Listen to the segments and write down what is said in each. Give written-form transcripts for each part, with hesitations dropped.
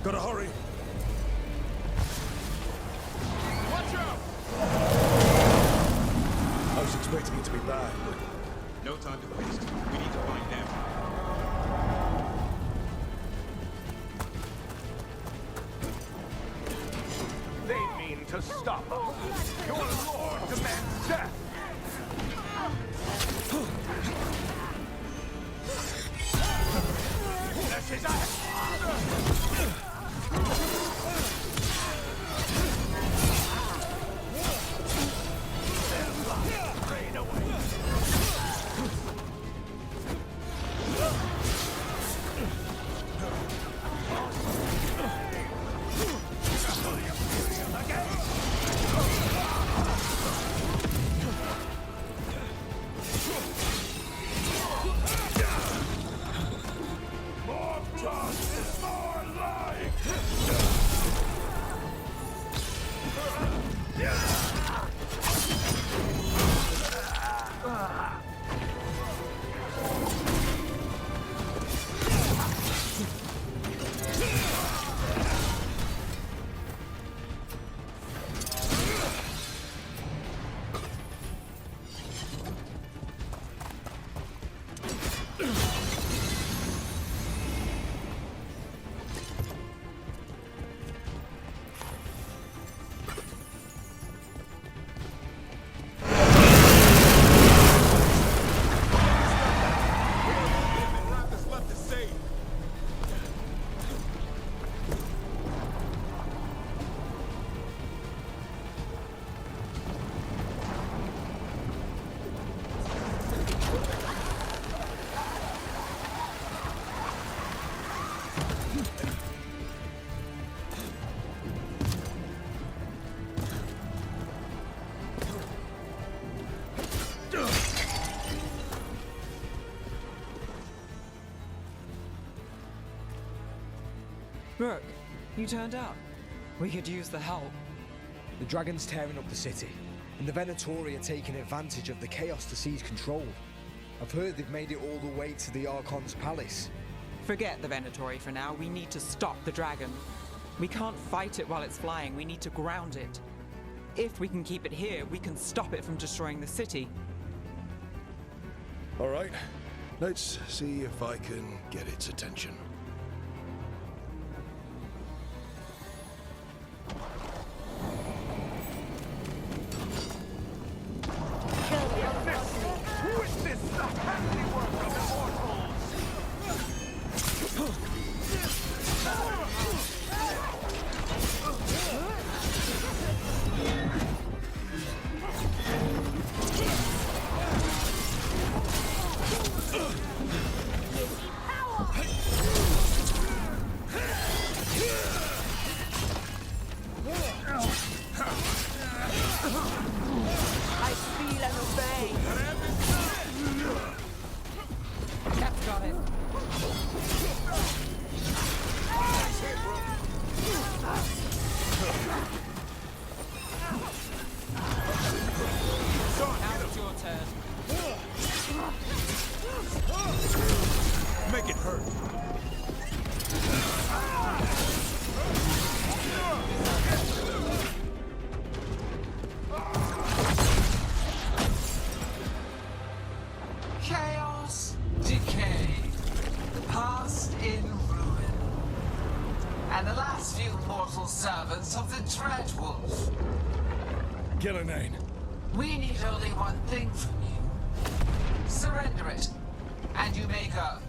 Gotta hurry. Watch out! I was expecting it to be bad, but... No time to waste. We need to find them. They mean to stop us. Your lord demands death. This is us. Rain away. More blood is more life! Rook, you turned up. We could use the help. The dragon's tearing up the city, and the Venatori are taking advantage of the chaos to seize control. I've heard they've made it all the way to the Archon's palace. Forget the Venatori for now. We need to stop the dragon. We can't fight it while it's flying. We need to ground it. If we can keep it here, we can stop it from destroying the city. All right. Let's see if I can get its attention. Witness the handiwork of immortals! I feel and obey. That's got it. Now it's your turn. Make it hurt. Chaos, decay, the past in ruin, and the last few mortal servants of the Dreadwolf. Gillenane. We need only one thing from you. Surrender it, and you may go.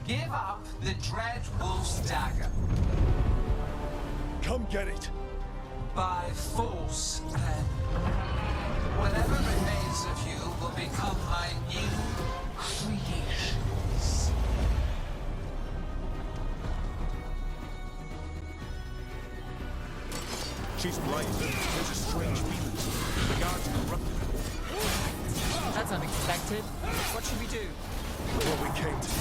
Give up the Dreadwolf's dagger. Come get it. By force, then. Whatever remains of you will become my new creations. She's blind. There's a strange weakness. The guards corrupted her. That's unexpected. What should we do? What we came to do.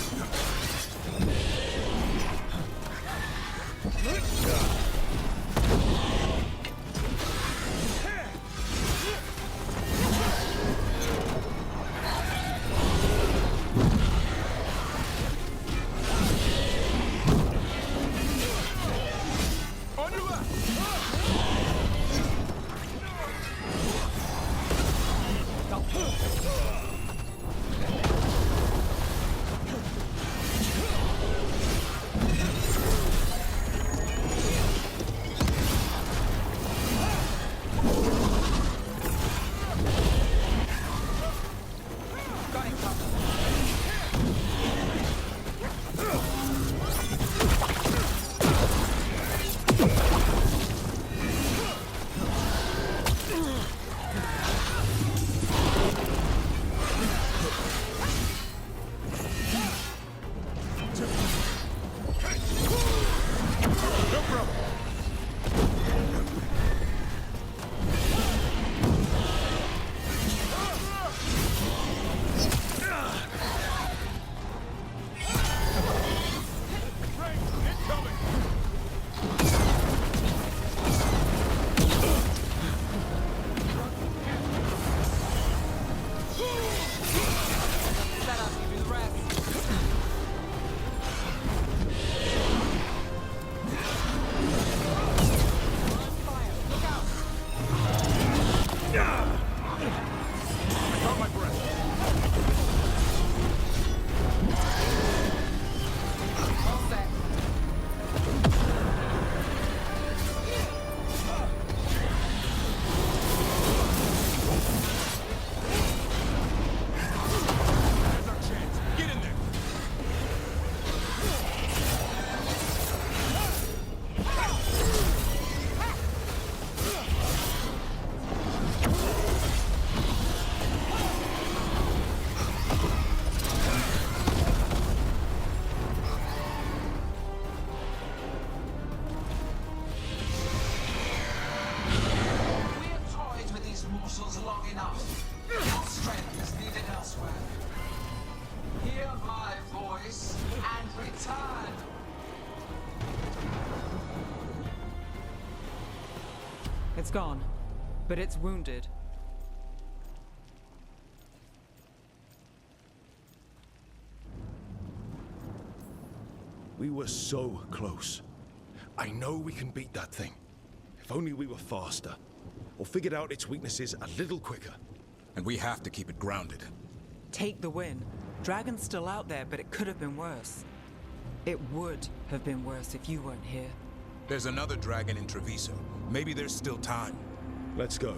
mortals long enough. Your strength is needed elsewhere. Hear my voice and return. It's gone, but it's wounded. We were so close. I know we can beat that thing. If only we were faster. Or figured out its weaknesses a little quicker. And we have to keep it grounded. Take the win. Dragon's still out there, but it could have been worse. It would have been worse if you weren't here. There's another dragon in Treviso. Maybe there's still time. Let's go.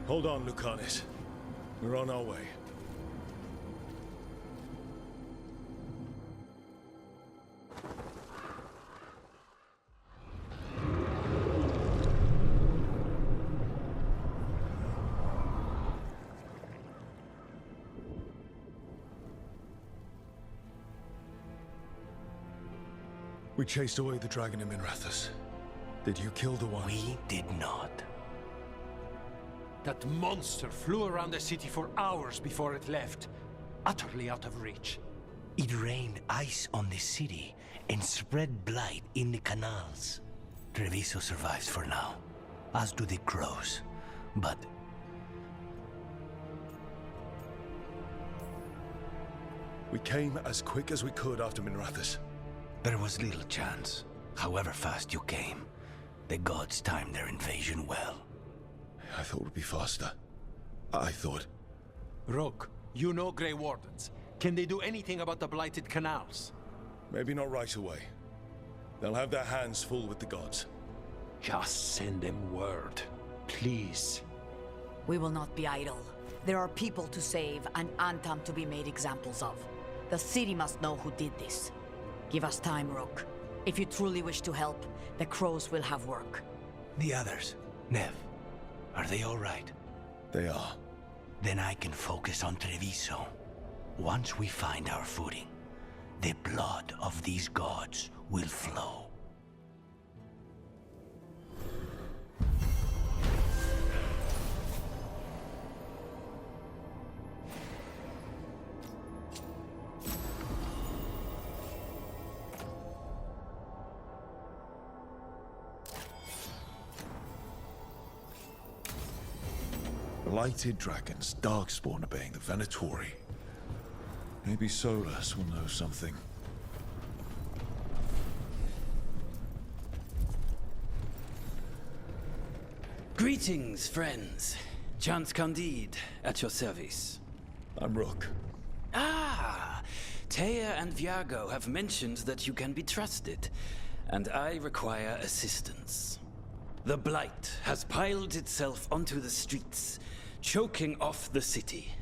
Hold on, Lucanis. We're on our way. We chased away the dragon in Minrathous. Did you kill the one? We did not. That monster flew around the city for hours before it left, utterly out of reach. It rained ice on the city and spread blight in the canals. Treviso survives for now, as do the crows. But we came as quick as we could after Minrathous. there was little chance. However fast you came, the gods timed their invasion well. I thought we'd be faster. I thought... Rook, you know Grey Wardens. Can they do anything about the blighted canals? Maybe not right away. They'll have their hands full with the gods. Just send them word, please. We will not be idle. There are people to save and Antam to be made examples of. The city must know who did this. Give us time, Rook. If you truly wish to help, the crows will have work. The others, Nev, are they all right? They are. Then I can focus on Treviso. Once we find our footing, the blood of these gods will flow. Blighted dragons, darkspawn obeying the Venatori. Maybe Solus will know something. Greetings, friends. Chance Candide, at your service. I'm Rook. Ah! Taya and Viago have mentioned that you can be trusted, and I require assistance. The Blight has piled itself onto the streets, choking off the city.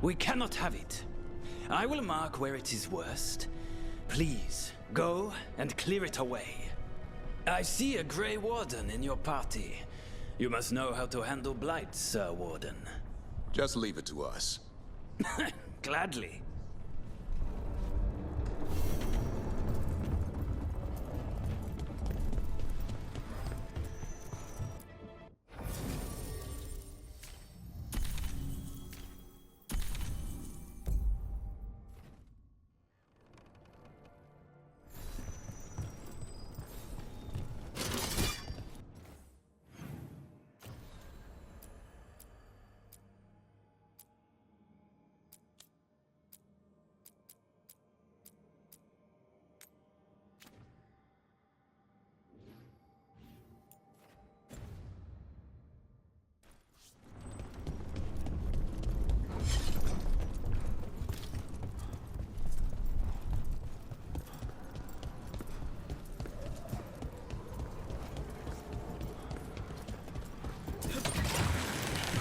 We cannot have it. I will mark where it is worst. Please, go and clear it away. I see a Grey Warden in your party. You must know how to handle Blight, Sir Warden. Just leave it to us. Gladly.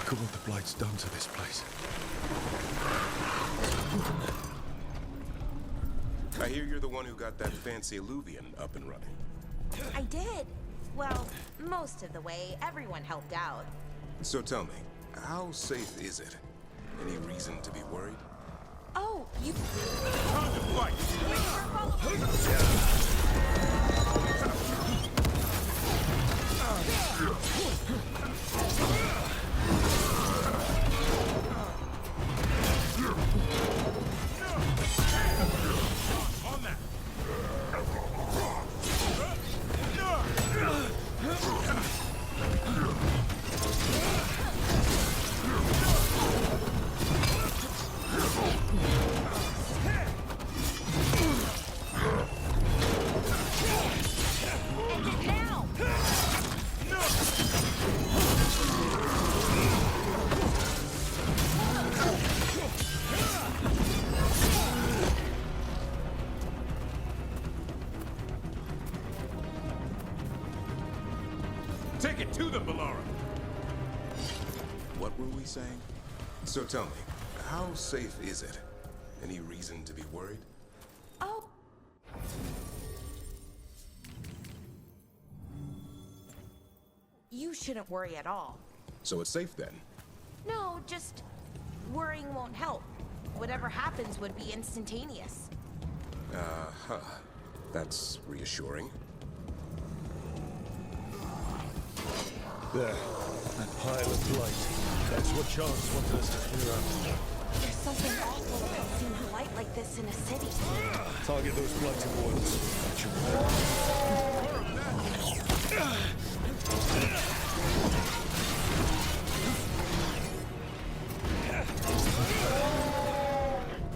Look at what the Blight's done to this place. I hear you're the one who got that fancy Alluvian up and running. I did. Well, most of the way. Everyone helped out. So tell me, how safe is it? Any reason to be worried? Oh, you... Time to fight! Take it to them, Bellara! What were we saying? So tell me, how safe is it? Any reason to be worried? Oh. You shouldn't worry at all. So it's safe then? No, just worrying won't help. Whatever happens would be instantaneous. Uh-huh. That's reassuring. There. That pile of blight. That's what Chance wanted us to clear out. There's something awful about seeing a light like this in a city. Target those blighted oils.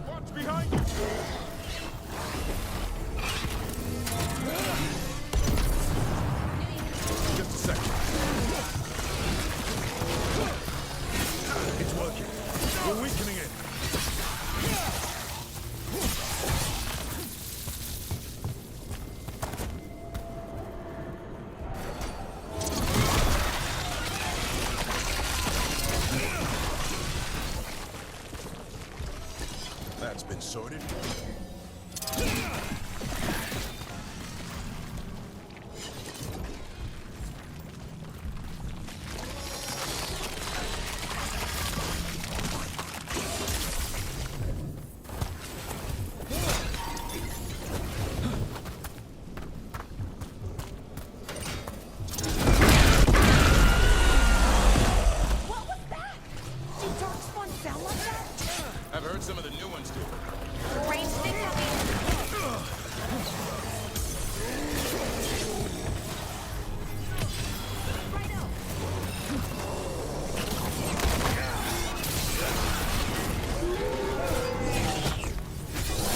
Watch behind you! Just a second. It's working. We're weakening it. That's been sorted. What was that? Do darkspawn sound like that? I've heard some of the new ones do. Range incoming.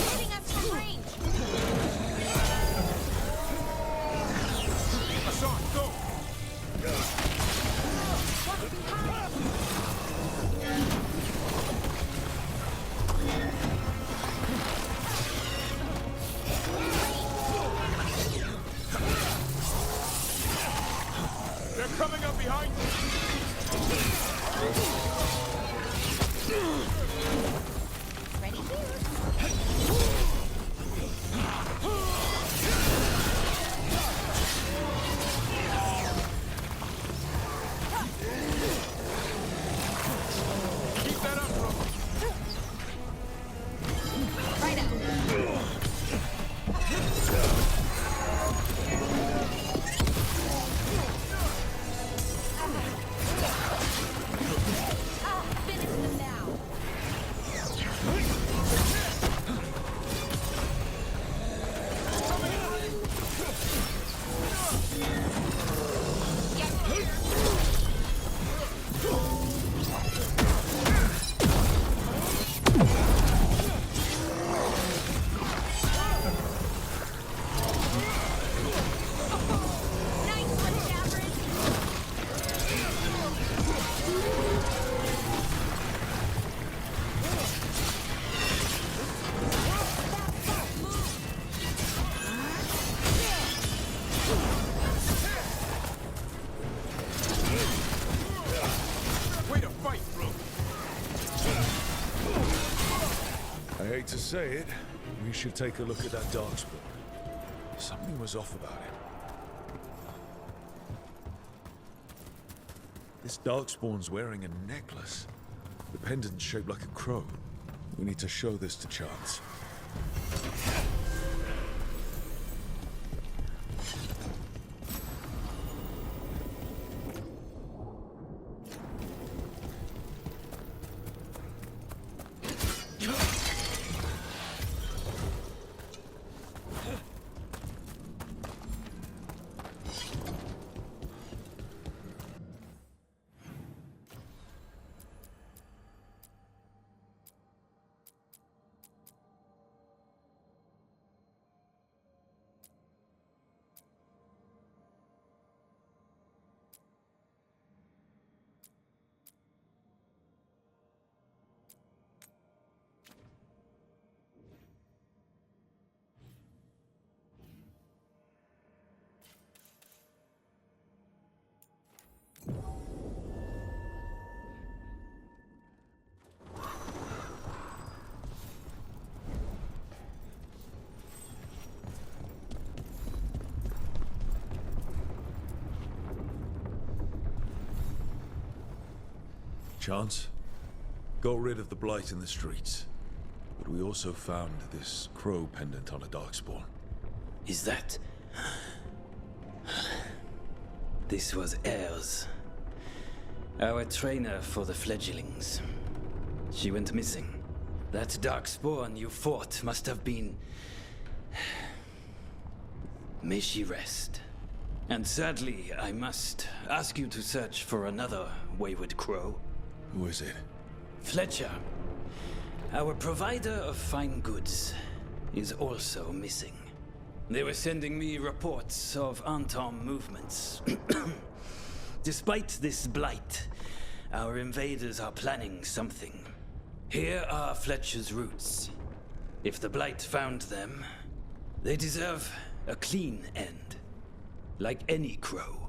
Hitting us from range. Hassan, go! What's behind? They're coming up behind you! Ready here. Keep that up, bro! Right out. Finish them now. Nice one, Davrin. Way to fight, bro! I hate to say it, we should take a look at that darkspawn. Something was off about it. This darkspawn's wearing a necklace. The pendant's shaped like a crow. We need to show this to Chance. chance. Got rid of the blight in the streets. But we also found this crow pendant on a darkspawn. Is that... This was Ayres, our trainer for the fledglings. She went missing. That darkspawn you fought must have been... May she rest. And sadly, I must ask you to search for another wayward crow. Who is it? Fletcher, our provider of fine goods, is also missing. They were sending me reports of Antom movements. Despite this blight, our invaders are planning something. Here are Fletcher's roots. If the blight found them, they deserve a clean end, like any crow.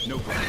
No problem.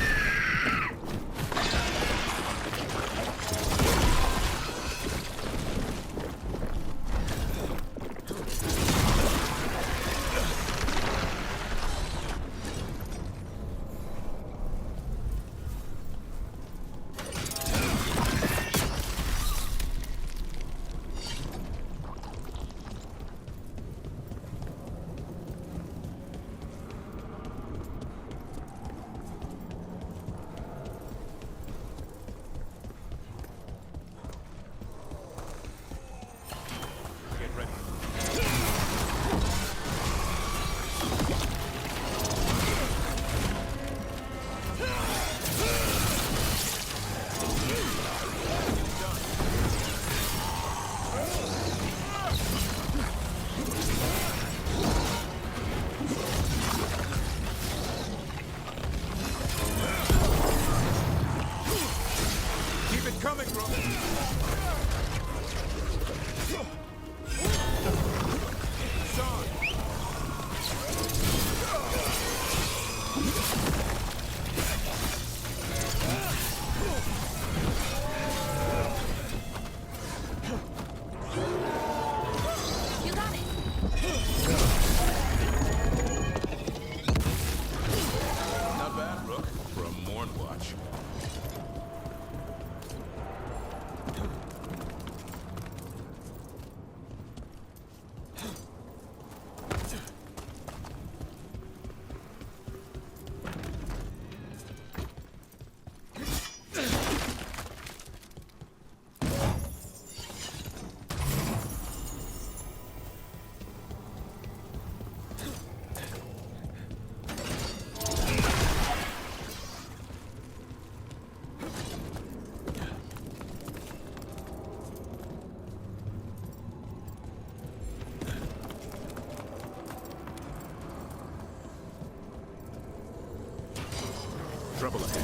Trouble ahead.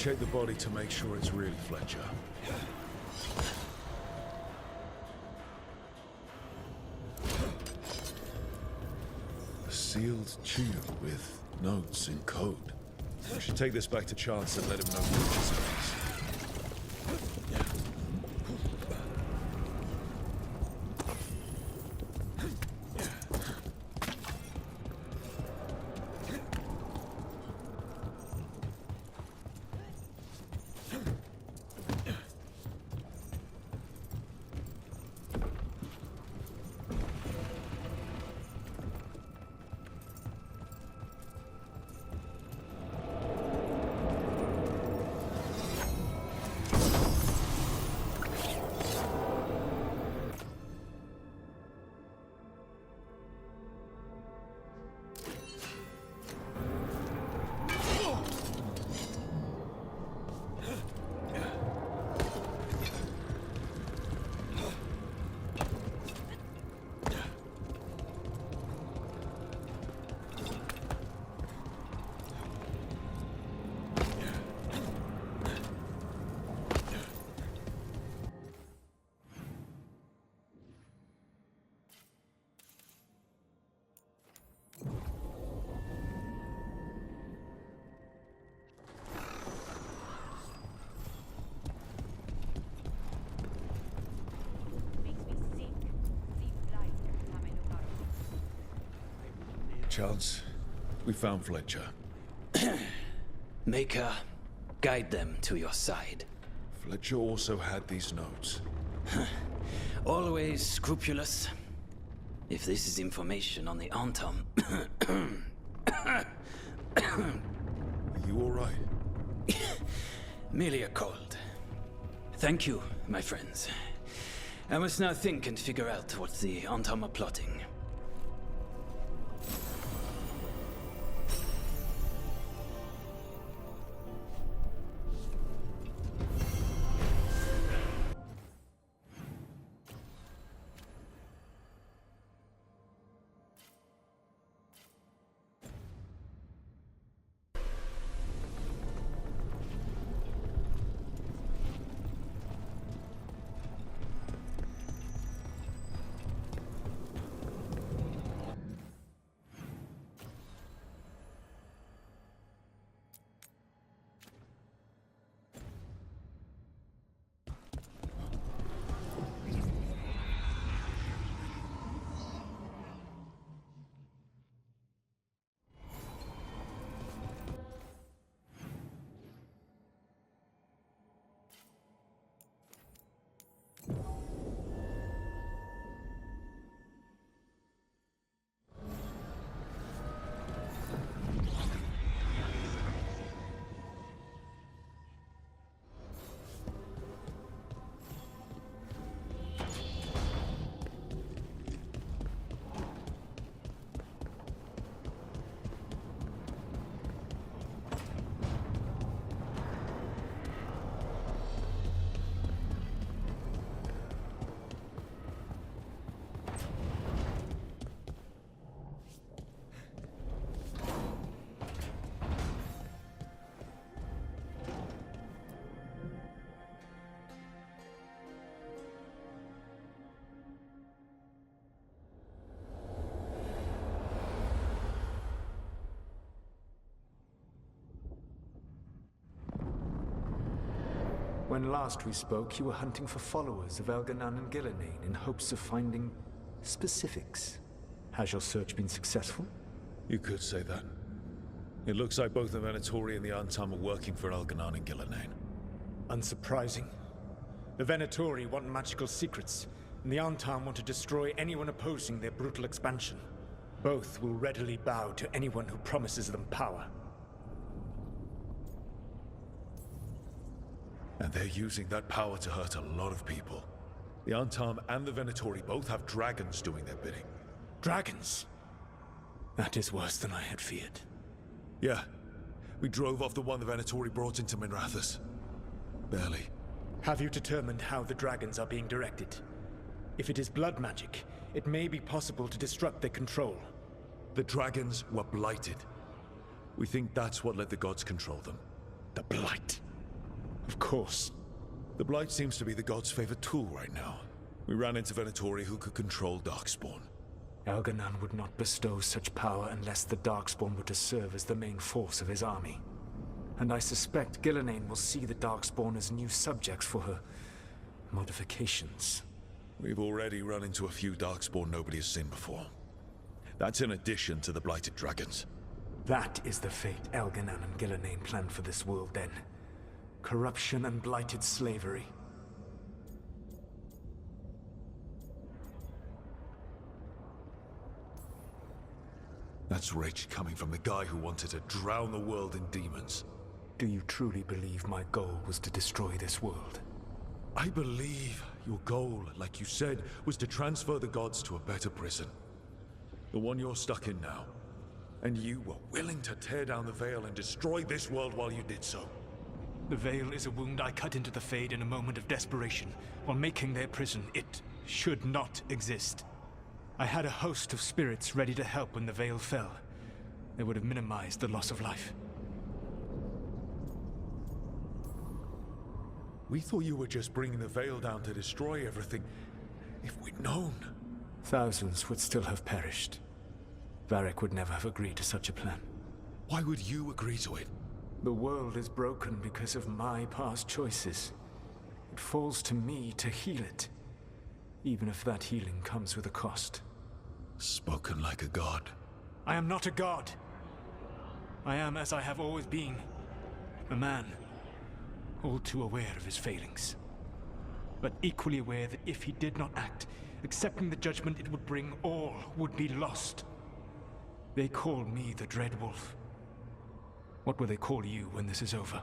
check the body to make sure it's really Fletcher. A sealed tube with notes in code. We should take this back to Chance and let him know Fletcher's face. Chance, we found Fletcher. Maker, guide them to your side. Fletcher also had these notes. Always scrupulous. If this is information on the Antam... Are you all right? Merely a cold. Thank you, my friends. I must now think and figure out what the Antam are plotting. When last we spoke, you were hunting for followers of Elganan and Gillenane in hopes of finding specifics. Has your search been successful? You could say that. It looks like both the Venatori and the Antam are working for Elganan and Gillenane. Unsurprising. The Venatori want magical secrets, and the Antam want to destroy anyone opposing their brutal expansion. Both will readily bow to anyone who promises them power. And they're using that power to hurt a lot of people. The Antam and the Venatori both have dragons doing their bidding. Dragons? That is worse than I had feared. Yeah. We drove off the one the Venatori brought into Minrathous. Barely. Have you determined how the dragons are being directed? If it is blood magic, it may be possible to disrupt their control. The dragons were blighted. We think that's what let the gods control them. The blight. Of course. The Blight seems to be the God's favorite tool right now. We ran into Venatori who could control Darkspawn. Elganan would not bestow such power unless the Darkspawn were to serve as the main force of his army. And I suspect Gillenane will see the Darkspawn as new subjects for her modifications. We've already run into a few Darkspawn nobody has seen before. That's in addition to the Blighted Dragons. That is the fate Elganan and Gillenane planned for this world then. Corruption and blighted slavery. That's rage coming from the guy who wanted to drown the world in demons. Do you truly believe my goal was to destroy this world? I believe your goal, like you said, was to transfer the gods to a better prison. The one you're stuck in now. And you were willing to tear down the Veil and destroy this world while you did so. The Veil is a wound I cut into the Fade in a moment of desperation, while making their prison. It should not exist. I had a host of spirits ready to help when the Veil fell. They would have minimized the loss of life. We thought you were just bringing the Veil down to destroy everything. If we'd known... Thousands would still have perished. Varric would never have agreed to such a plan. Why would you agree to it? The world is broken because of my past choices. It falls to me to heal it, even if that healing comes with a cost. Spoken like a god. I am not a god. I am as I have always been, a man, all too aware of his failings. But equally aware that if he did not act, accepting the judgment it would bring, all would be lost. They call me the Dread Wolf. What will they call you when this is over?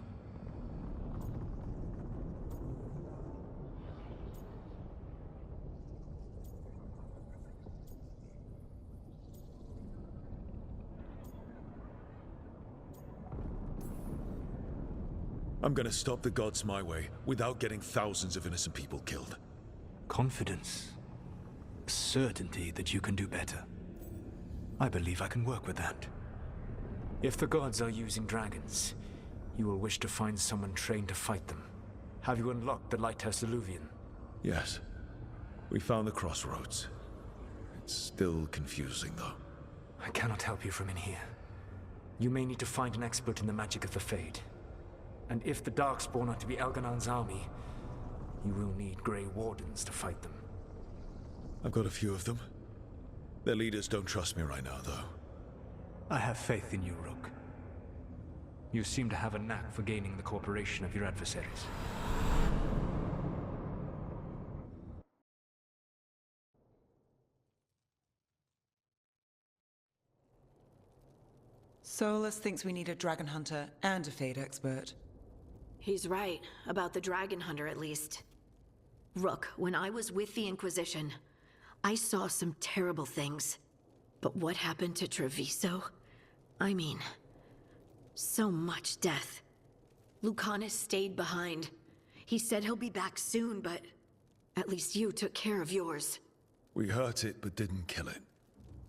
I'm gonna stop the gods my way, without getting thousands of innocent people killed. Confidence. Certainty that you can do better. I believe I can work with that. If the gods are using dragons, you will wish to find someone trained to fight them. Have you unlocked the Lighthouse Illuvian? Yes. We found the crossroads. It's still confusing, though. I cannot help you from in here. You may need to find an expert in the magic of the Fade. And if the Darkspawn are to be Elganan's army, you will need Grey Wardens to fight them. I've got a few of them. Their leaders don't trust me right now, though. I have faith in you, Rook. You seem to have a knack for gaining the cooperation of your adversaries. Solus thinks we need a dragon hunter and a Fade expert. He's right, about the dragon hunter at least. Rook, when I was with the Inquisition, I saw some terrible things. But what happened to Treviso? I mean, so much death. Lucanus stayed behind. He said he'll be back soon, but at least you took care of yours. We hurt it, but didn't kill it.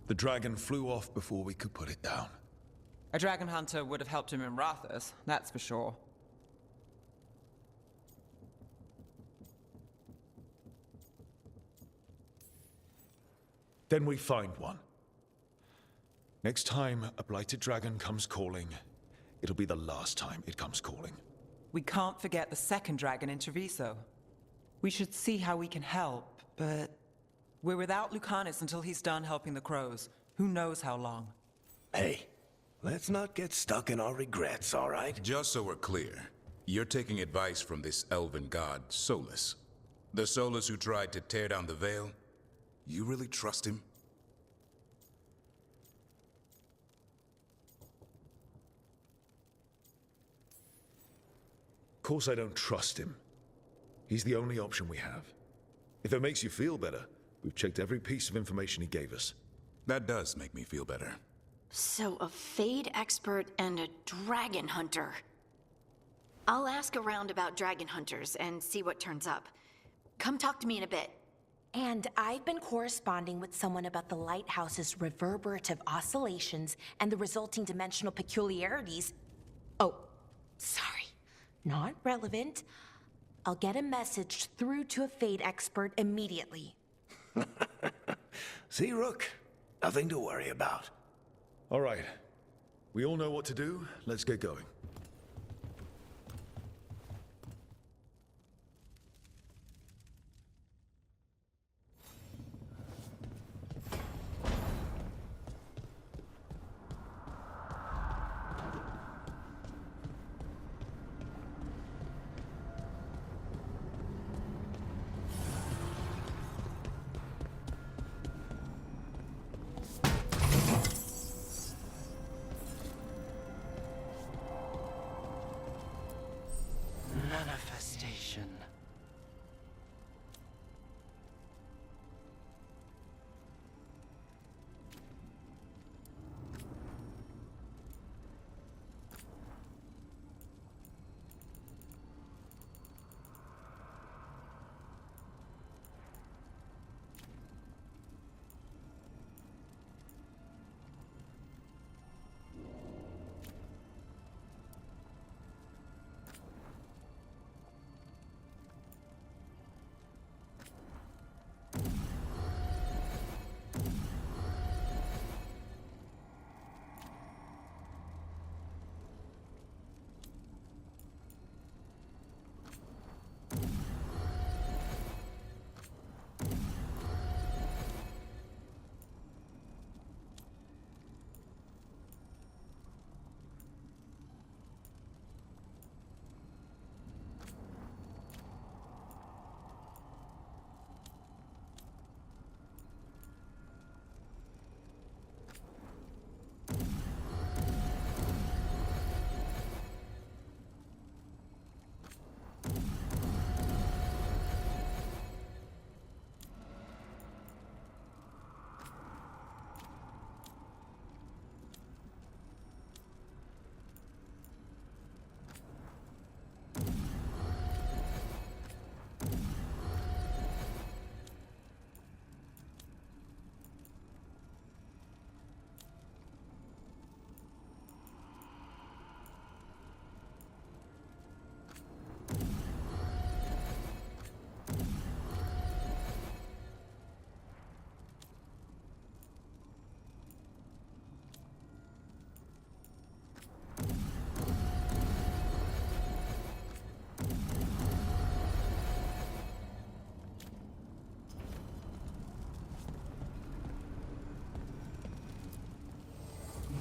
The dragon flew off before we could put it down. A dragon hunter would have helped him in Rathas, that's for sure. Then we find one. Next time a blighted dragon comes calling, it'll be the last time it comes calling. We can't forget the second dragon in Treviso. We should see how we can help, but we're without Lucanus until he's done helping the crows. Who knows how long? Hey, let's not get stuck in our regrets, all right? Just so we're clear, you're taking advice from this elven god, Solus. The Solus who tried to tear down the Veil? You really trust him? Of course I don't trust him. He's the only option we have. If it makes you feel better, we've checked every piece of information he gave us. That does make me feel better. So a Fade expert and a dragon hunter. I'll ask around about dragon hunters and see what turns up. Come talk to me in a bit. And I've been corresponding with someone about the lighthouse's reverberative oscillations and the resulting dimensional peculiarities. Oh, sorry. Not relevant. I'll get a message through to a Fade expert immediately. See, Rook? Nothing to worry about. All right. We all know what to do. Let's get going. Manifestation.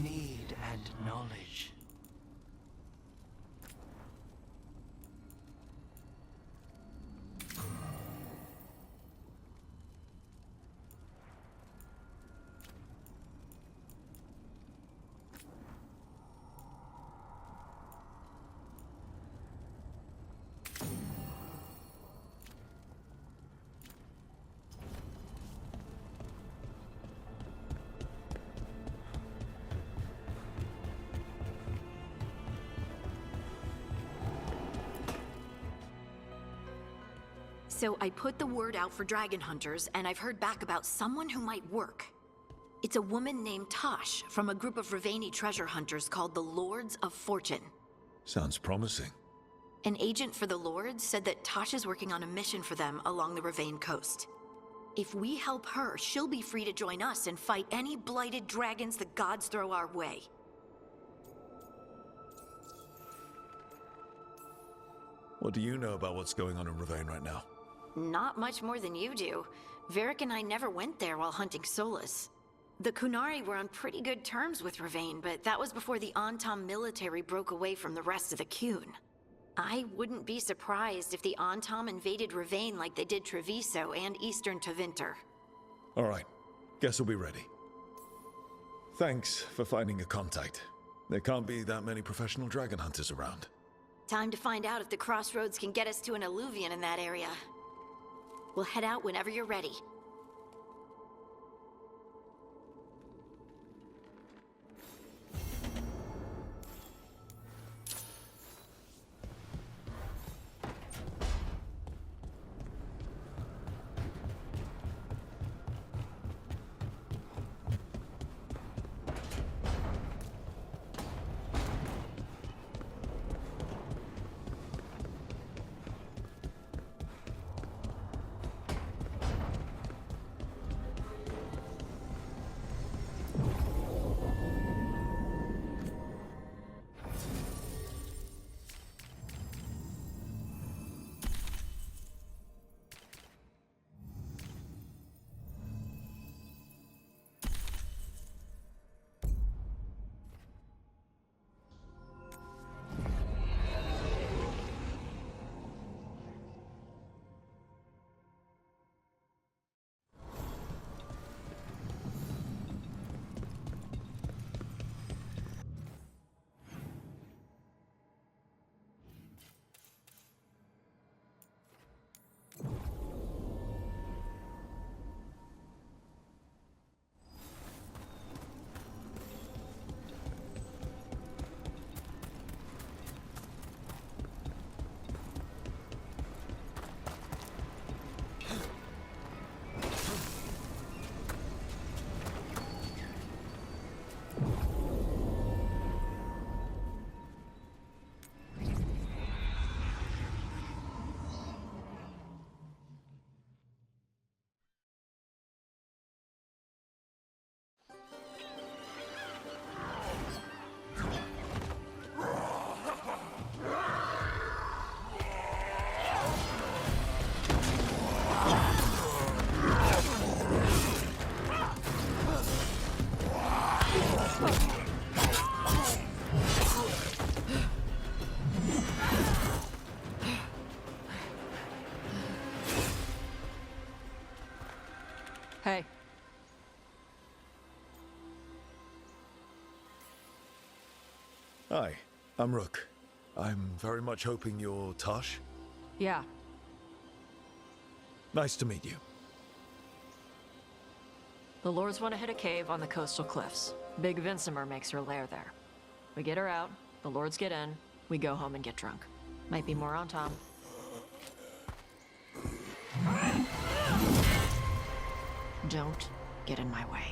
Need and knowledge. So I put the word out for dragon hunters, and I've heard back about someone who might work. It's a woman named Tosh from a group of Ravani treasure hunters called the Lords of Fortune. Sounds promising. An agent for the Lords said that Tosh is working on a mission for them along the Ravane coast. If we help her, she'll be free to join us and fight any blighted dragons the gods throw our way. What do you know about what's going on in Ravane right now? Not much more than you do. Varric and I never went there while hunting Solus. The Kunari were on pretty good terms with Ravane, but that was before the Antam military broke away from the rest of the Qun. I wouldn't be surprised if the Antam invaded Ravane like they did Treviso and Eastern Tevinter. All right. Guess we'll be ready. Thanks for finding a contact. There can't be that many professional dragon hunters around. Time to find out if the crossroads can get us to an alluvion in that area. We'll head out whenever you're ready. Hey. Hi, I'm Rook. I'm very much hoping you're Tosh. Yeah. Nice to meet you. The Lords want to hit a cave on the coastal cliffs. Big Vincimer makes her lair there. We get her out, the Lords get in, we go home and get drunk. Might be more on Tom. Don't get in my way.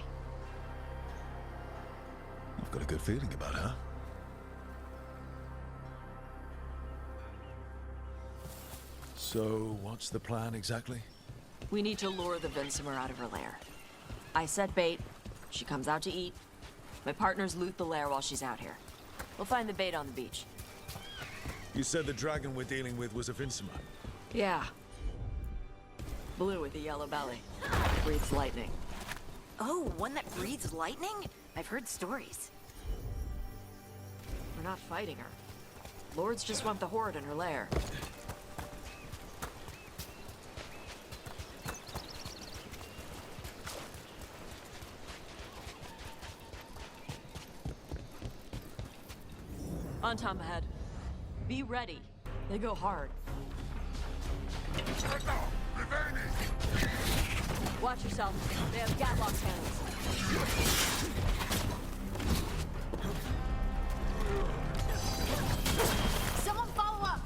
I've got a good feeling about her. So, what's the plan exactly? We need to lure the Vincimer out of her lair. I set bait, she comes out to eat. My partners loot the lair while she's out here. We'll find the bait on the beach. You said the dragon we're dealing with was a Vincimer. Yeah. Blue with a yellow belly. Breathes lightning. Oh, one that breathes lightning? I've heard stories. We're not fighting her. Lords just want the horde in her lair. On Tom ahead. Be ready. They go hard. Watch yourself. They have Gatlock cannons. Someone follow up!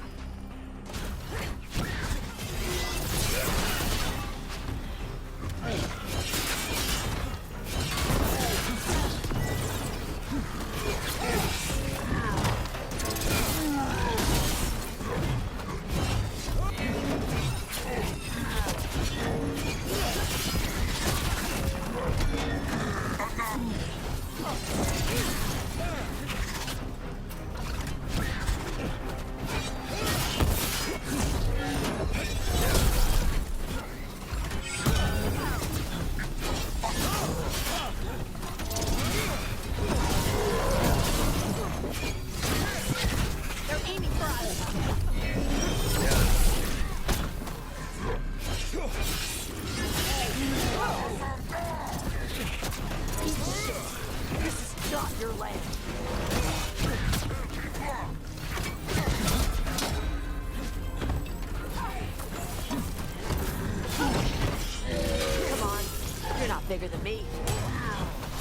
Bigger than me.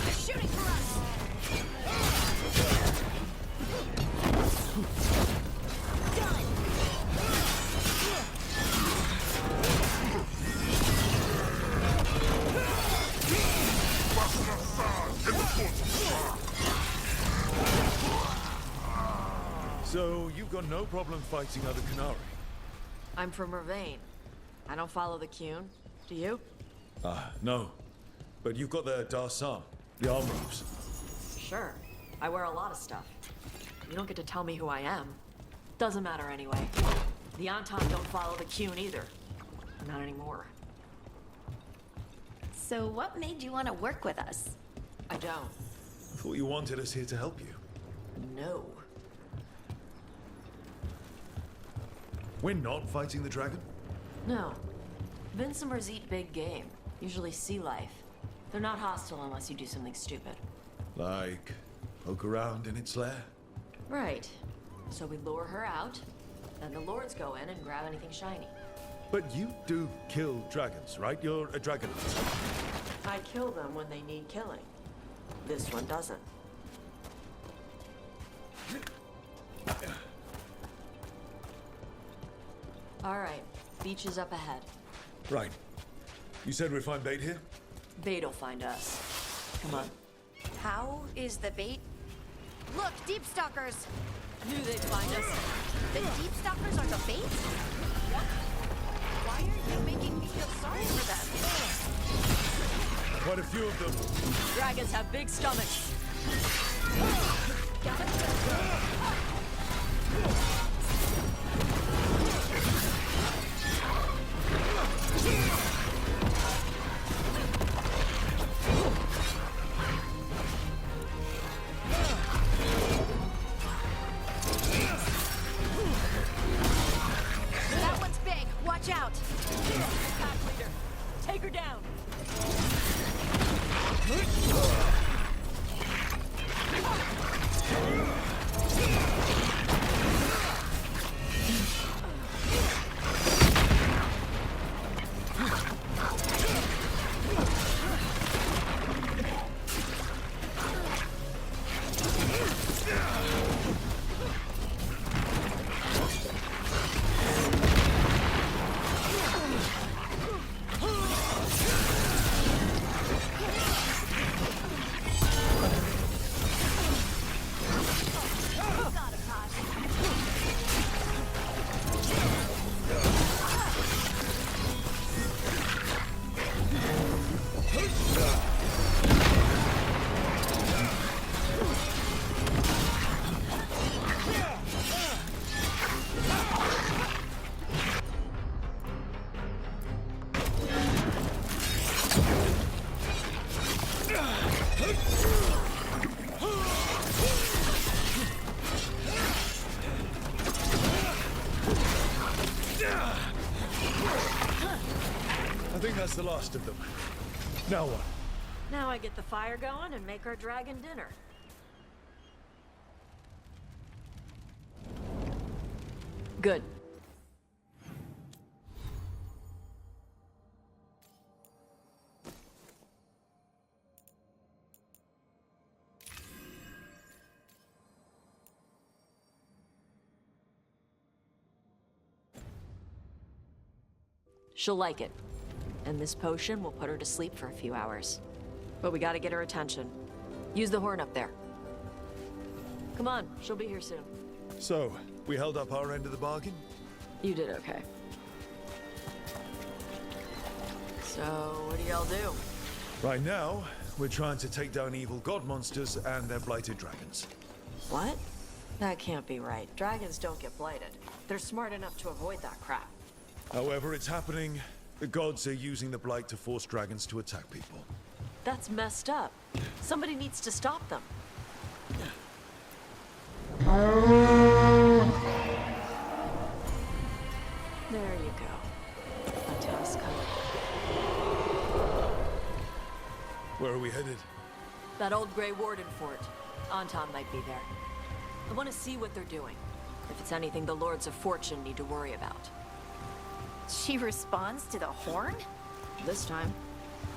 They're shooting for us! Done! So, you've got no problem fighting other Qunari? I'm from Mervain. I don't follow the Qun. Do you? No. But you've got the Darsam, the arm robes. Sure. I wear a lot of stuff. You don't get to tell me who I am. Doesn't matter anyway. The Anton don't follow the Qun either. Not anymore. So what made you want to work with us? I don't. I thought you wanted us here to help you. No. We're not fighting the dragon? No. Vincimers eat big game. Usually sea life. They're not hostile unless you do something stupid. Like, poke around in its lair? Right. So we lure her out, then the Lords go in and grab anything shiny. But you do kill dragons, right? You're a dragon hunter. I kill them when they need killing. This one doesn't. All right. Beach is up ahead. Right. You said we'd find bait here? Bait'll find us. Come on. How is the bait? Look, deep stalkers! Knew they'd find us. The deep stalkers are the bait? Yep. Why are you making me feel sorry for them? Quite a few of them. Dragons have big stomachs. That one's big. Watch out. Pack leader. Take her down. I think that's the last of them. Now what? Now I get the fire going and make our dragon dinner. Good. She'll like it. And this potion will put her to sleep for a few hours. But we gotta get her attention. Use the horn up there. Come on, she'll be here soon. So, we held up our end of the bargain? You did okay. So, what do y'all do? Right now, we're trying to take down evil god monsters and their blighted dragons. What? That can't be right. Dragons don't get blighted. They're smart enough to avoid that crap. However it's happening, the gods are using the blight to force dragons to attack people. That's messed up. Somebody needs to stop them. There you go. A task. Where are we headed? That old Grey Warden fort. Anton might be there. I want to see what they're doing. If it's anything the Lords of Fortune need to worry about. She responds to the horn? This time.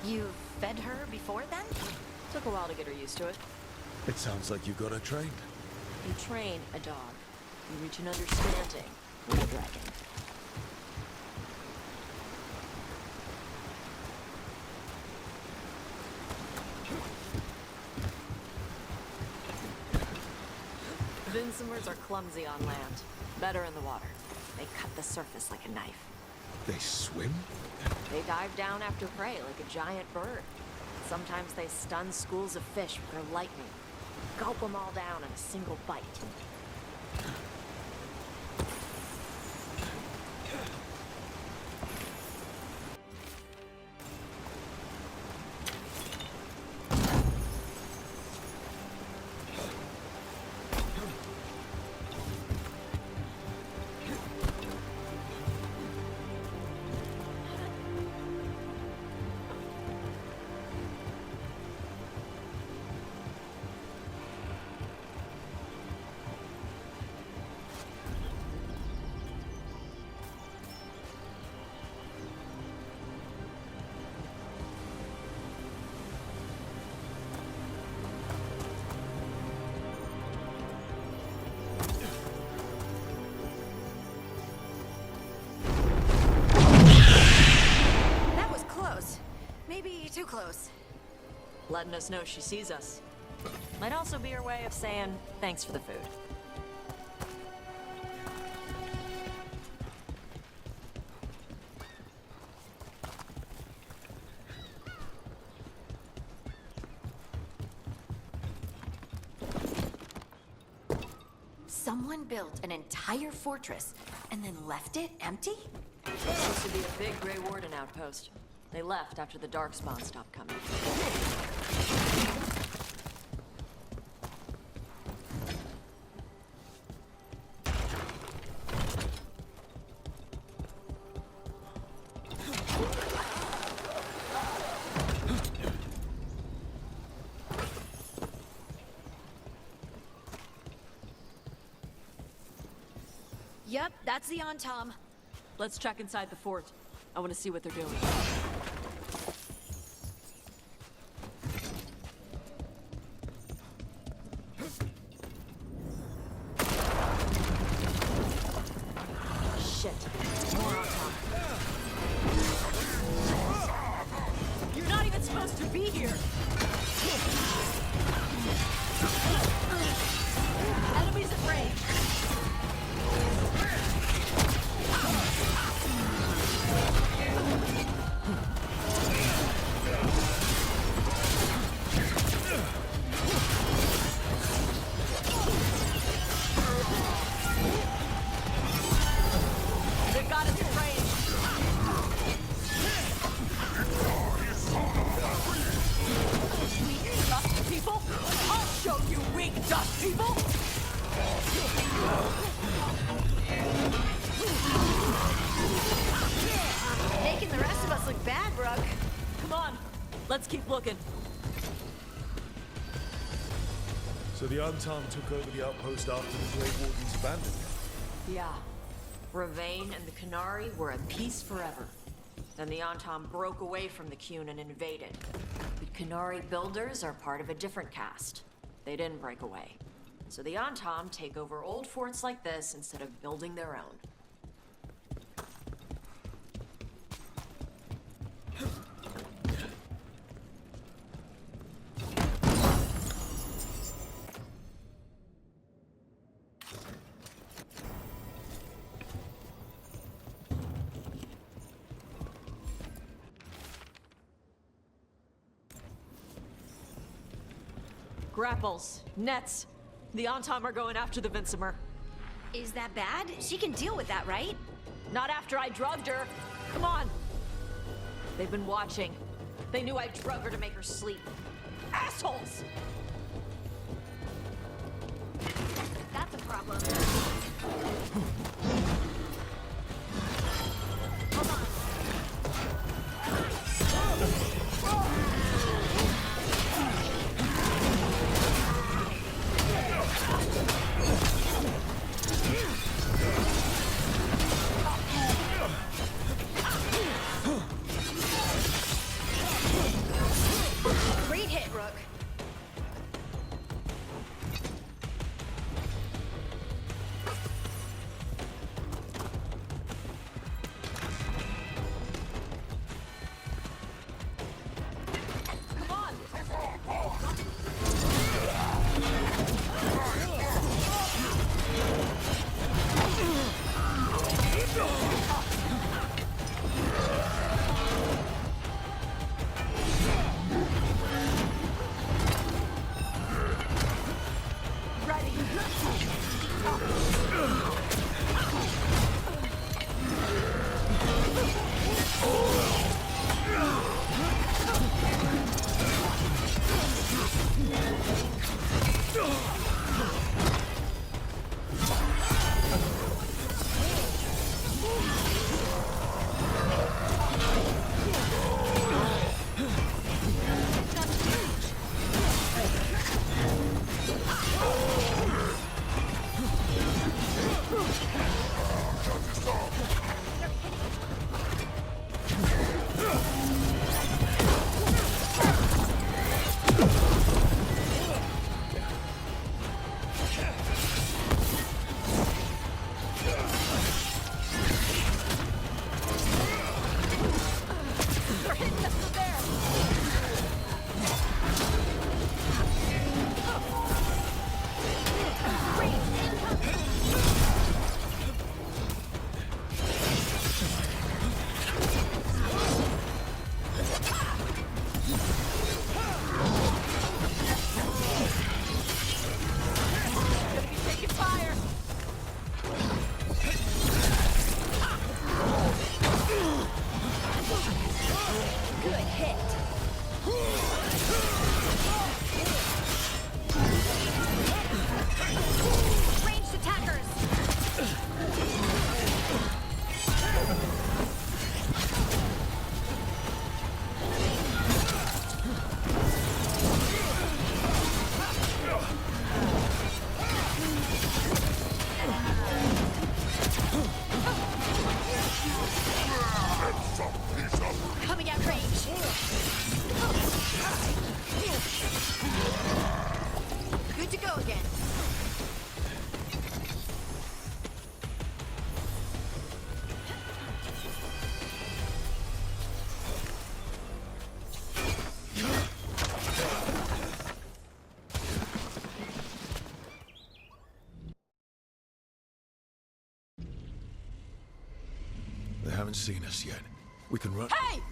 You fed her before then? Took a while to get her used to it. It sounds like you got her trained. You train a dog. You reach an understanding with a dragon. Vinsomers are clumsy on land. Better in the water. They cut the surface like a knife. They swim? They dive down after prey like a giant bird. Sometimes they stun schools of fish with their lightning. Gulp them all down in a single bite. Too close. Letting us know she sees us. Might also be her way of saying thanks for the food. Someone built an entire fortress and then left it empty? Supposed to be a big Grey Warden outpost. They left after the Darkspawn stopped coming. Yep, that's the Antom. Let's check inside the fort. I want to see what they're doing. Shit. More Antom. You're not even supposed to be here! Enemies at range! They've got us at range! Weak dust people? I'll show you weak dust people! Making the rest of us look bad, Rook. Come on, let's keep looking. So the Antam took over the outpost after the Grey Wardens abandoned it? Yeah. Ravane and the Canary were at peace forever. Then the Antam broke away from the Qun and invaded. The Canary builders are part of a different caste. They didn't break away. So the Antam take over old forts like this instead of building their own. Grapples, nets. The Antam are going after the Vinsimer. Is that bad? She can deal with that, right? Not after I drugged her. Come on. They've been watching. They knew I drugged her to make her sleep. Assholes! That's a problem. Great hit, Rook. haven't seen us yet. We can run. Hey!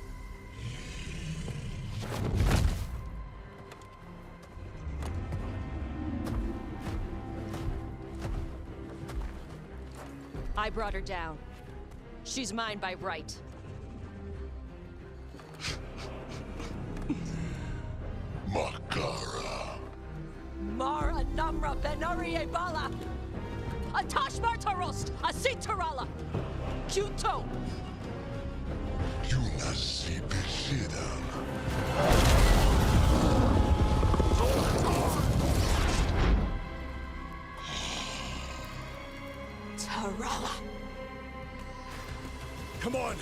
I brought her down. She's mine by right. Makara. Mara Namra Benarie Bala! Atashmar Tarost! Asitarala! Kyuto! Yunasi Bishidam. Tarala! Come on!